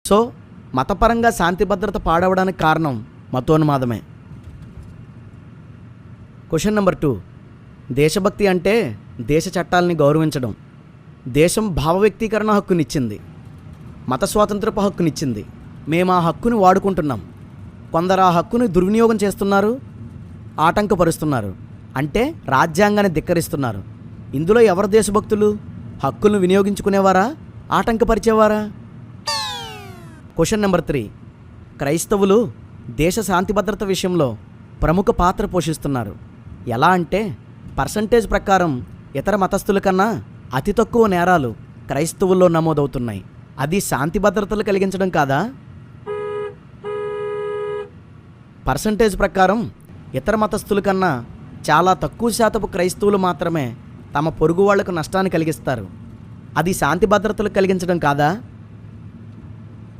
So మతపరంగా శాంతి భద్రత పాడవడానికి కారణం మతోన్మాదమే. Question number 2. దేశభక్తి అంటే దేశ చట్టాలని గౌరవించడం. దేశం భావ వ్యక్తీకరణ హక్కునిచ్చింది, మత స్వాతంత్రపు హక్కునిచ్చింది. మేము ఆ హక్కుని వాడుకుంటున్నాం. కొందరు ఆ హక్కుని దుర్వినియోగం చేస్తున్నారు, ఆటంకపరుస్తున్నారు. అంటే రాజ్యాంగాన్ని ధిక్కరిస్తున్నారు. ఇందులో ఎవరు దేశభక్తులు? హక్కులను వినియోగించుకునేవారా, ఆటంకపరిచేవారా? Question number 3. క్రైస్తవులు దేశ శాంతి భద్రత విషయంలో ప్రముఖ పాత్ర పోషిస్తున్నారు. ఎలా అంటే పర్సంటేజ్ ప్రకారం ఇతర మతస్థుల కన్నా అతి తక్కువ నేరాలు క్రైస్తవుల్లో నమోదవుతున్నాయి. అది శాంతి భద్రతలు కలిగించడం కాదా? పర్సంటేజ్ ప్రకారం ఇతర మతస్థుల కన్నా చాలా తక్కువ శాతపు క్రైస్తవులు మాత్రమే తమ పొరుగు వాళ్లకు నష్టాన్ని కలిగిస్తారు. అది శాంతి భద్రతలు కలిగించడం కాదా?